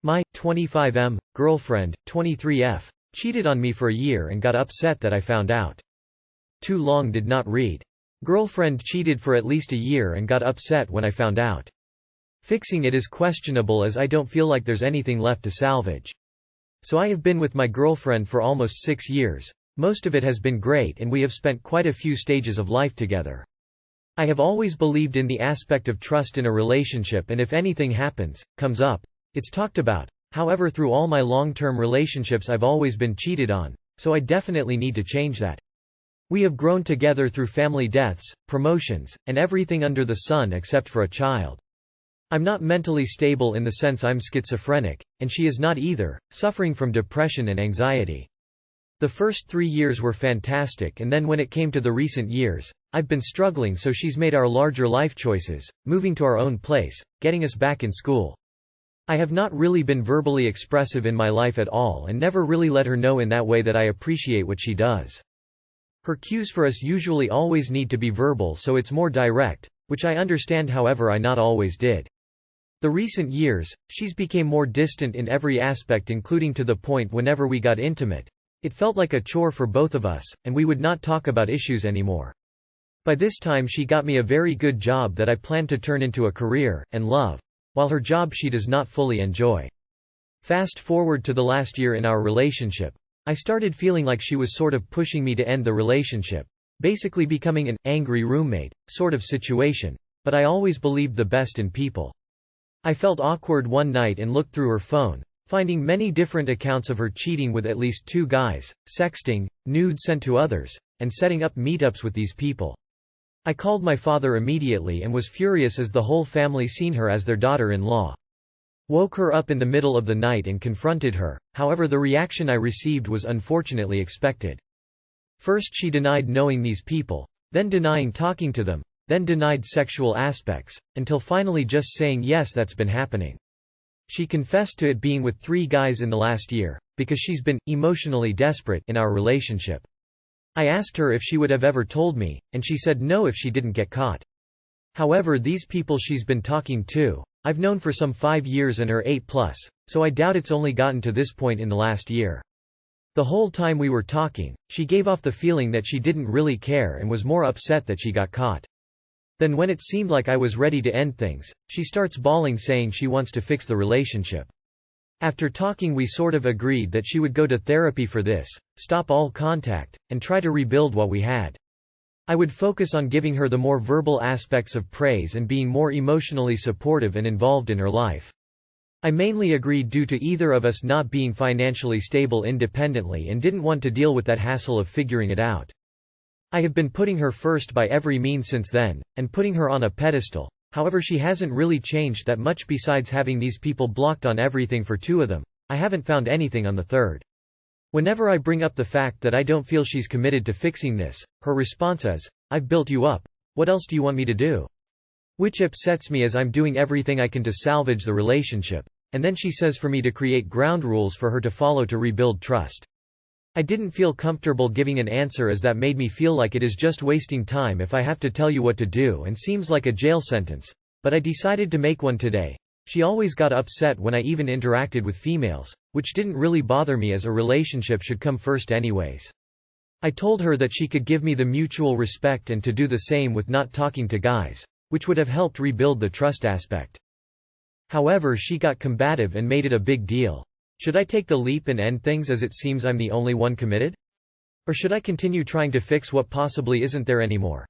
My 25M girlfriend, 23F, cheated on me for a year and got upset that I found out. Too long did not read. Girlfriend cheated for at least a year and got upset when I found out. Fixing it is questionable as I don't feel like there's anything left to salvage. So I have been with my girlfriend for almost 6 years. Most of it has been great and we have spent quite a few stages of life together. I have always believed in the aspect of trust in a relationship, and if anything comes up, it's talked about. However, through all my long-term relationships I've always been cheated on, so I definitely need to change that. We have grown together through family deaths, promotions, and everything under the sun except for a child. I'm not mentally stable in the sense I'm schizophrenic, and she is not either, suffering from depression and anxiety. The first 3 years were fantastic, and then when it came to the recent years, I've been struggling, so she's made our larger life choices, moving to our own place, getting us back in school. I have not really been verbally expressive in my life at all and never really let her know in that way that I appreciate what she does. Her cues for us usually always need to be verbal, so it's more direct, which I understand, however I not always did. The recent years, she's became more distant in every aspect, including to the point whenever we got intimate, it felt like a chore for both of us, and we would not talk about issues anymore. By this time she got me a very good job that I plan to turn into a career, and love, while her job she does not fully enjoy. Fast forward to the last year in our relationship, I started feeling like she was sort of pushing me to end the relationship, basically becoming an angry roommate sort of situation, but I always believed the best in people. I felt awkward one night and looked through her phone, finding many different accounts of her cheating with at least 2 guys, sexting, nudes sent to others, and setting up meetups with these people. I called my father immediately and was furious as the whole family seen her as their daughter-in-law. Woke her up in the middle of the night and confronted her, however the reaction I received was unfortunately expected. First she denied knowing these people, then denying talking to them, then denied sexual aspects, until finally just saying yes, that's been happening. She confessed to it being with 3 guys in the last year, because she's been emotionally desperate in our relationship. I asked her if she would have ever told me, and she said no if she didn't get caught. However, these people she's been talking to, I've known for some 5 years and are 8+, so I doubt it's only gotten to this point in the last year. The whole time we were talking, she gave off the feeling that she didn't really care and was more upset that she got caught. Then when it seemed like I was ready to end things, she starts bawling saying she wants to fix the relationship. After talking we sort of agreed that she would go to therapy for this, stop all contact, and try to rebuild what we had. I would focus on giving her the more verbal aspects of praise and being more emotionally supportive and involved in her life. I mainly agreed due to either of us not being financially stable independently and didn't want to deal with that hassle of figuring it out. I have been putting her first by every means since then, and putting her on a pedestal. However, she hasn't really changed that much besides having these people blocked on everything for 2 of them. I haven't found anything on the 3rd. Whenever I bring up the fact that I don't feel she's committed to fixing this, her response is, "I've built you up. What else do you want me to do?" Which upsets me as I'm doing everything I can to salvage the relationship, and then she says for me to create ground rules for her to follow to rebuild trust. I didn't feel comfortable giving an answer as that made me feel like it is just wasting time if I have to tell you what to do and seems like a jail sentence, but I decided to make one today. She always got upset when I even interacted with females, which didn't really bother me as a relationship should come first anyways. I told her that she could give me the mutual respect and to do the same with not talking to guys, which would have helped rebuild the trust aspect. However, she got combative and made it a big deal. Should I take the leap and end things as it seems I'm the only one committed? Or should I continue trying to fix what possibly isn't there anymore?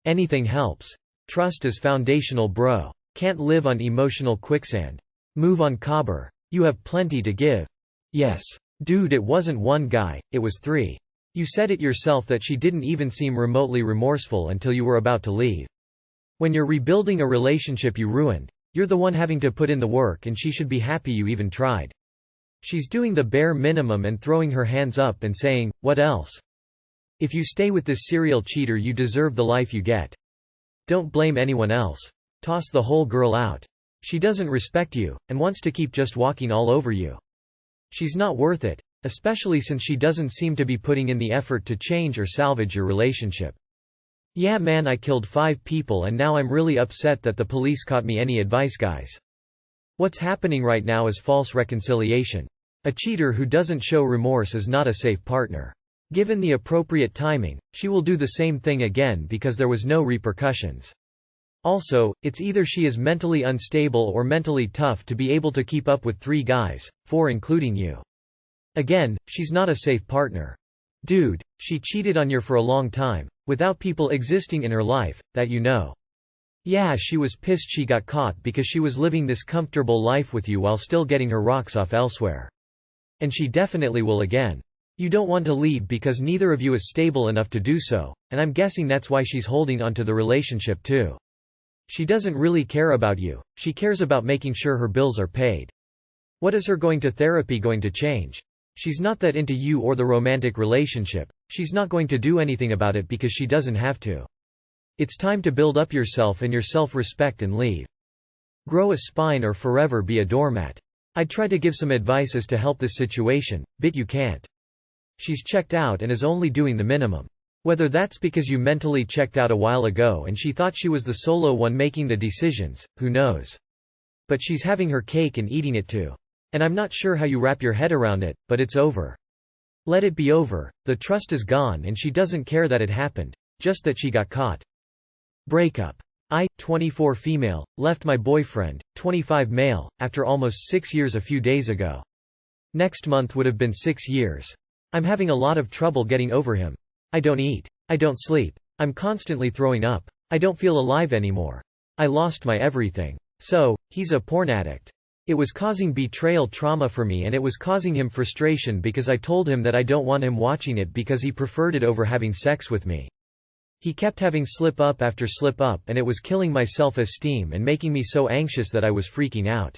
Anything helps. Trust is foundational, bro. Can't live on emotional quicksand. Move on, Cobber. You have plenty to give. Yes. Dude, it wasn't 1 guy, it was 3. You said it yourself that she didn't even seem remotely remorseful until you were about to leave. When you're rebuilding a relationship you ruined, you're the one having to put in the work and she should be happy you even tried. She's doing the bare minimum and throwing her hands up and saying, "What else? If you stay with this serial cheater you deserve the life you get. Don't blame anyone else. Toss the whole girl out. She doesn't respect you, and wants to keep just walking all over you. She's not worth it, especially since she doesn't seem to be putting in the effort to change or salvage your relationship. Yeah man, I killed 5 people and now I'm really upset that the police caught me. Any advice, guys? What's happening right now is false reconciliation. A cheater who doesn't show remorse is not a safe partner. Given the appropriate timing, she will do the same thing again because there was no repercussions. Also, it's either she is mentally unstable or mentally tough to be able to keep up with 3 guys, 4 including you. Again, she's not a safe partner. Dude, she cheated on you for a long time, without people existing in her life, that you know. Yeah, she was pissed she got caught because she was living this comfortable life with you while still getting her rocks off elsewhere. And she definitely will again. You don't want to leave because neither of you is stable enough to do so, and I'm guessing that's why she's holding onto the relationship too. She doesn't really care about you, she cares about making sure her bills are paid. What is her going to therapy going to change? She's not that into you or the romantic relationship, she's not going to do anything about it because she doesn't have to. It's time to build up yourself and your self-respect and leave. Grow a spine or forever be a doormat. I'd try to give some advice as to help this situation, but you can't. She's checked out and is only doing the minimum. Whether that's because you mentally checked out a while ago and she thought she was the solo one making the decisions, who knows? But she's having her cake and eating it too. And I'm not sure how you wrap your head around it, but it's over. Let it be over, the trust is gone and she doesn't care that it happened, just that she got caught. Breakup. I, 24 female, left my boyfriend, 25 male, after almost 6 years a few days ago. Next month would have been 6 years. I'm having a lot of trouble getting over him. I don't eat. I don't sleep. I'm constantly throwing up. I don't feel alive anymore. I lost my everything. So, he's a porn addict. It was causing betrayal trauma for me and it was causing him frustration because I told him that I don't want him watching it because he preferred it over having sex with me. He kept having slip-up after slip-up and it was killing my self-esteem and making me so anxious that I was freaking out.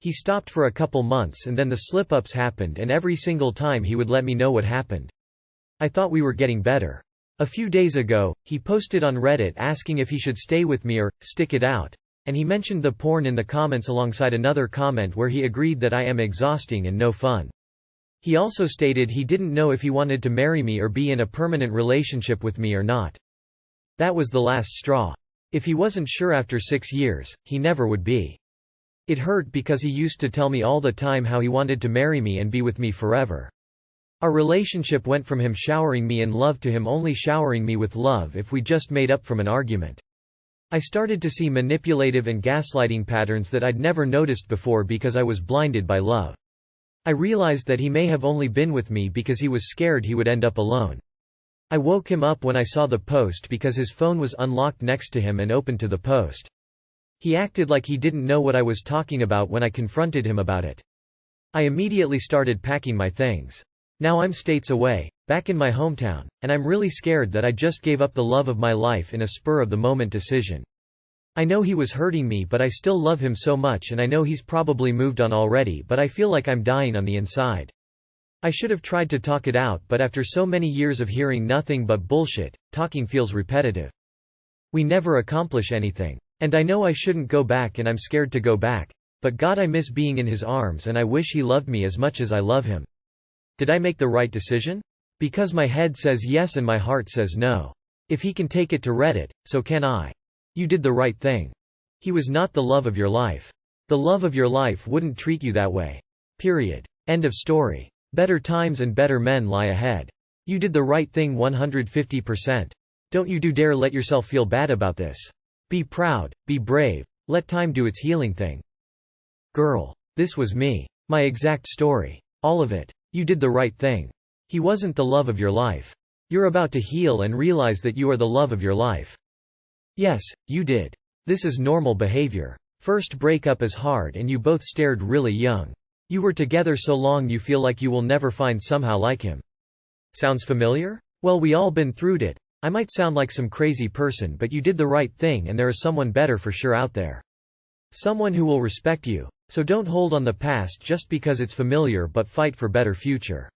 He stopped for a couple months and then the slip-ups happened and every single time he would let me know what happened. I thought we were getting better. A few days ago, he posted on Reddit asking if he should stay with me or stick it out, and he mentioned the porn in the comments alongside another comment where he agreed that I am exhausting and no fun. He also stated he didn't know if he wanted to marry me or be in a permanent relationship with me or not. That was the last straw. If he wasn't sure after 6 years, he never would be. It hurt because he used to tell me all the time how he wanted to marry me and be with me forever. Our relationship went from him showering me in love to him only showering me with love if we just made up from an argument. I started to see manipulative and gaslighting patterns that I'd never noticed before because I was blinded by love. I realized that he may have only been with me because he was scared he would end up alone. I woke him up when I saw the post because his phone was unlocked next to him and open to the post. He acted like he didn't know what I was talking about when I confronted him about it. I immediately started packing my things. Now I'm states away, back in my hometown, and I'm really scared that I just gave up the love of my life in a spur-of-the-moment decision. I know he was hurting me but I still love him so much and I know he's probably moved on already but I feel like I'm dying on the inside. I should have tried to talk it out but after so many years of hearing nothing but bullshit, talking feels repetitive. We never accomplish anything. And I know I shouldn't go back and I'm scared to go back. But God, I miss being in his arms and I wish he loved me as much as I love him. Did I make the right decision? Because my head says yes and my heart says no. If he can take it to Reddit, so can I. You did the right thing. He was not the love of your life. The love of your life wouldn't treat you that way. Period. End of story. Better times and better men lie ahead. You did the right thing 150%. Don't you dare let yourself feel bad about this. Be proud, be brave, let time do its healing thing. Girl. This was me. My exact story. All of it. You did the right thing. He wasn't the love of your life. You're about to heal and realize that you are the love of your life. Yes, you did. This is normal behavior. First breakup is hard and you both started really young. You were together so long you feel like you will never find somehow like him. Sounds familiar? Well, we all been through it. I might sound like some crazy person but you did the right thing and there is someone better for sure out there. Someone who will respect you. So don't hold on the past just because it's familiar but fight for better future.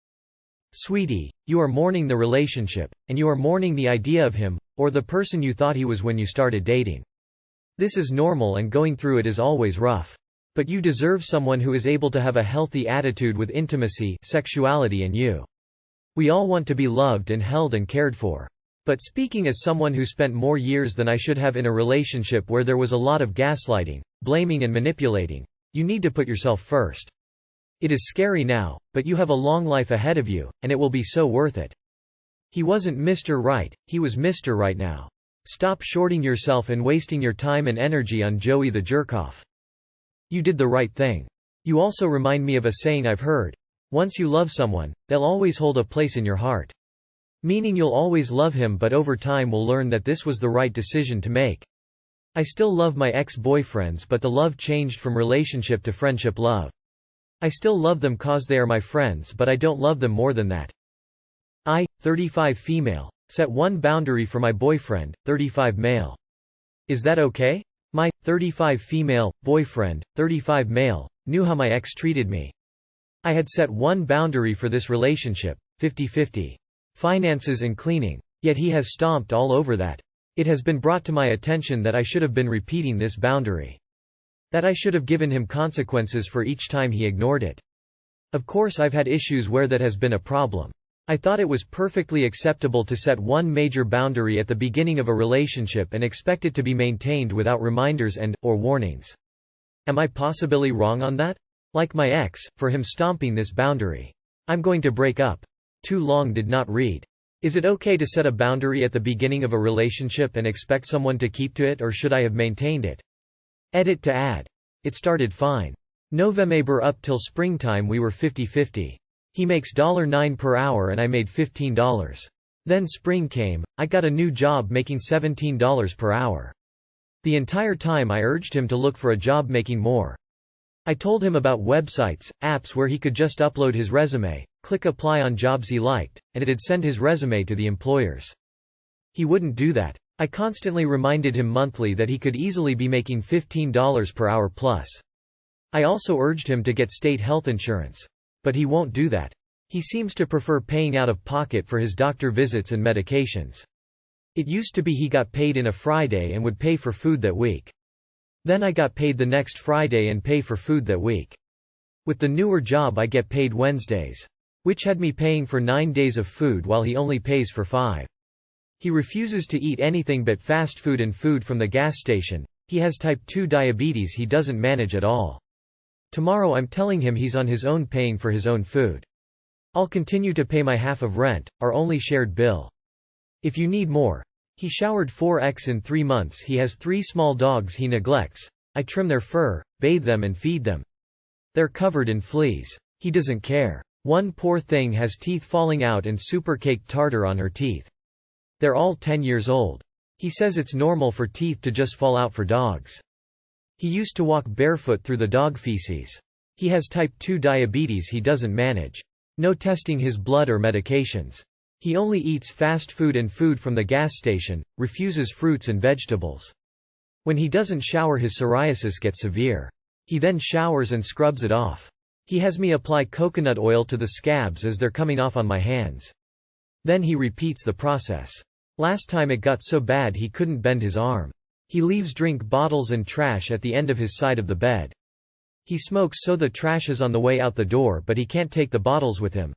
Sweetie, you are mourning the relationship, and you are mourning the idea of him, or the person you thought he was when you started dating. This is normal and going through it is always rough. But you deserve someone who is able to have a healthy attitude with intimacy, sexuality and you. We all want to be loved and held and cared for. But speaking as someone who spent more years than I should have in a relationship where there was a lot of gaslighting, blaming and manipulating, You need to put yourself first. It is scary now, but you have a long life ahead of you, and it will be so worth it. He wasn't Mr. Right, he was Mr. Right now. Stop shorting yourself and wasting your time and energy on Joey the jerkoff. You did the right thing. You also remind me of a saying I've heard. Once you love someone, they'll always hold a place in your heart. Meaning you'll always love him, but over time will learn that this was the right decision to make. I still love my ex-boyfriends, but the love changed from relationship to friendship love. I still love them cause they are my friends, but I don't love them more than that. I, 35 female, set one boundary for my boyfriend, 35 male. Is that okay? My, 35 female, boyfriend, 35 male, knew how my ex treated me. I had set one boundary for this relationship, 50-50. Finances and cleaning. Yet he has stomped all over that. It has been brought to my attention that I should have been repeating this boundary. That I should have given him consequences for each time he ignored it. Of course I've had issues where that has been a problem. I thought it was perfectly acceptable to set one major boundary at the beginning of a relationship and expect it to be maintained without reminders or warnings. Am I possibly wrong on that? Like my ex, for him stomping this boundary. I'm going to break up. Too long did not read. Is it okay to set a boundary at the beginning of a relationship and expect someone to keep to it, or should I have maintained it? Edit to add. It started fine. November up till springtime we were 50-50. He makes $9 per hour and I made $15. Then spring came, I got a new job making $17 per hour. The entire time I urged him to look for a job making more. I told him about websites, apps where he could just upload his resume, click apply on jobs he liked, and it'd send his resume to the employers. He wouldn't do that. I constantly reminded him monthly that he could easily be making $15 per hour plus. I also urged him to get state health insurance. But he won't do that. He seems to prefer paying out of pocket for his doctor visits and medications. It used to be he got paid in a Friday and would pay for food that week. Then I got paid the next Friday and pay for food that week. With the newer job I get paid Wednesdays. Which had me paying for 9 days of food while he only pays for 5. He refuses to eat anything but fast food and food from the gas station. He has type 2 diabetes he doesn't manage at all. Tomorrow I'm telling him he's on his own paying for his own food. I'll continue to pay my half of rent, our only shared bill. If you need more. He showered 4x in 3 months. He has 3 small dogs he neglects. I trim their fur, bathe them and feed them. They're covered in fleas. He doesn't care. One poor thing has teeth falling out and supercaked tartar on her teeth. They're all 10 years old. He says it's normal for teeth to just fall out for dogs. He used to walk barefoot through the dog feces. He has type 2 diabetes he doesn't manage. No testing his blood or medications. He only eats fast food and food from the gas station, refuses fruits and vegetables. When he doesn't shower his psoriasis gets severe. He then showers and scrubs it off. He has me apply coconut oil to the scabs as they're coming off on my hands. Then he repeats the process. Last time it got so bad he couldn't bend his arm. He leaves drink bottles and trash at the end of his side of the bed. He smokes so the trash is on the way out the door, but he can't take the bottles with him.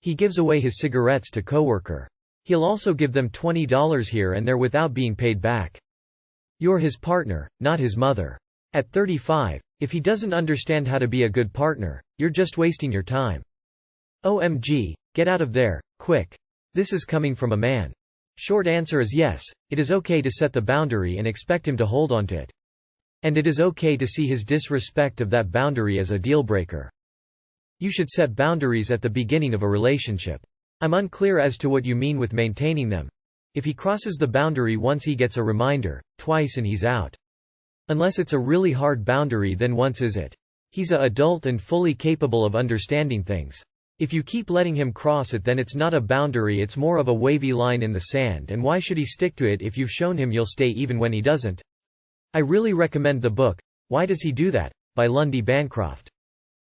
He gives away his cigarettes to coworker. He'll also give them $20 here and there without being paid back. You're his partner, not his mother. At 35, if he doesn't understand how to be a good partner, you're just wasting your time. OMG, get out of there, quick. This is coming from a man. Short answer is yes, it is okay to set the boundary and expect him to hold on to it. And it is okay to see his disrespect of that boundary as a deal-breaker. You should set boundaries at the beginning of a relationship. I'm unclear as to what you mean with maintaining them. If he crosses the boundary once he gets a reminder, twice and he's out. Unless it's a really hard boundary, then once is it. He's a adult and fully capable of understanding things. If you keep letting him cross it, then it's not a boundary, it's more of a wavy line in the sand, and why should he stick to it if you've shown him you'll stay even when he doesn't? I really recommend the book, Why Does He Do That? By Lundy Bancroft.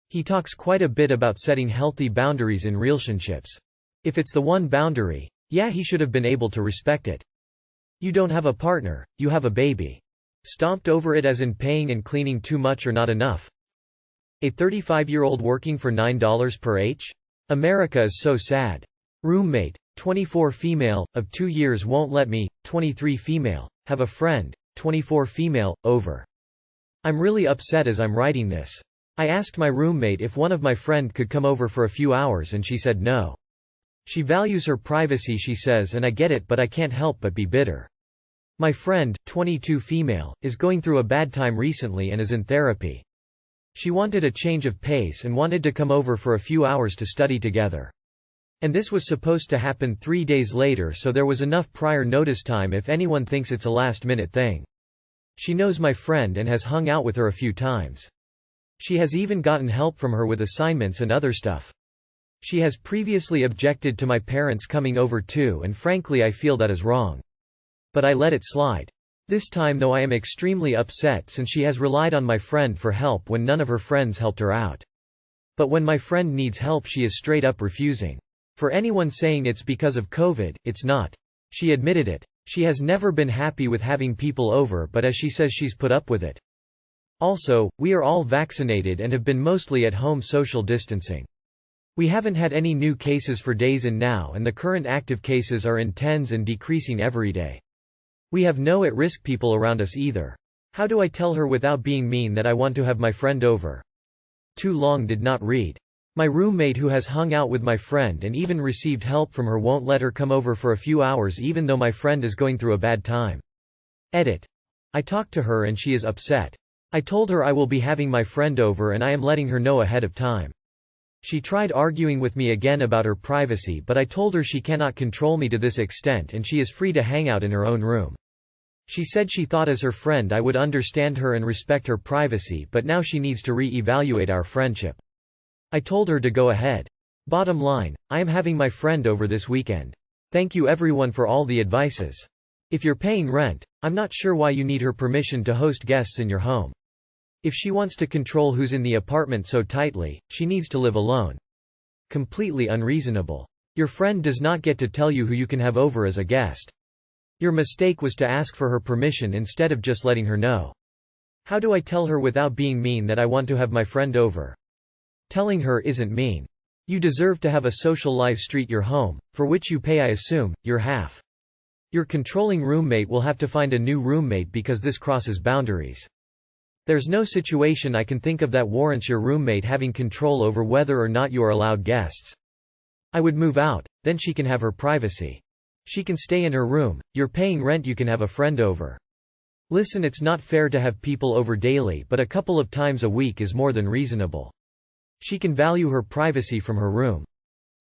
He talks quite a bit about setting healthy boundaries in relationships. If it's the one boundary, yeah, he should have been able to respect it. You don't have a partner, you have a baby. Stomped over it as in paying and cleaning too much or not enough. A 35-year-old working for $9 per h? America is so sad. Roommate, 24 female, of 2 years won't let me, 23 female, have a friend, 24 female, over. I'm really upset as I'm writing this. I asked my roommate if one of my friend could come over for a few hours and she said no. She values her privacy, she says, and I get it, but I can't help but be bitter. My friend, 22 female, is going through a bad time recently and is in therapy. She wanted a change of pace and wanted to come over for a few hours to study together. And this was supposed to happen 3 days later, so there was enough prior notice time if anyone thinks it's a last-minute thing. She knows my friend and has hung out with her a few times. She has even gotten help from her with assignments and other stuff. She has previously objected to my parents coming over too, and frankly I feel that is wrong. But I let it slide. This time though I am extremely upset since she has relied on my friend for help when none of her friends helped her out. But when my friend needs help she is straight up refusing. For anyone saying it's because of COVID, it's not. She admitted it. She has never been happy with having people over, but as she says, she's put up with it. Also, we are all vaccinated and have been mostly at home social distancing. We haven't had any new cases for days in now, and the current active cases are in tens and decreasing every day. We have no at-risk people around us either. How do I tell her without being mean that I want to have my friend over? Too long did not read. My roommate who has hung out with my friend and even received help from her won't let her come over for a few hours even though my friend is going through a bad time. Edit. I talked to her and she is upset. I told her I will be having my friend over and I am letting her know ahead of time. She tried arguing with me again about her privacy, but I told her she cannot control me to this extent and she is free to hang out in her own room. She said she thought as her friend I would understand her and respect her privacy, but now she needs to re-evaluate our friendship. I told her to go ahead. Bottom line, I am having my friend over this weekend. Thank you everyone for all the advices. If you're paying rent, I'm not sure why you need her permission to host guests in your home. If she wants to control who's in the apartment so tightly, she needs to live alone. Completely unreasonable. Your friend does not get to tell you who you can have over as a guest. Your mistake was to ask for her permission instead of just letting her know. How do I tell her without being mean that I want to have my friend over? Telling her isn't mean. You deserve to have a social life. Street your home, for which you pay, I assume, your half. Your controlling roommate will have to find a new roommate because this crosses boundaries. There's no situation I can think of that warrants your roommate having control over whether or not you are allowed guests. I would move out, then she can have her privacy. She can stay in her room, you're paying rent, you can have a friend over. Listen, it's not fair to have people over daily, but a couple of times a week is more than reasonable. She can value her privacy from her room.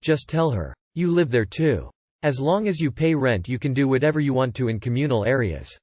Just tell her. You live there too. As long as you pay rent you can do whatever you want to in communal areas.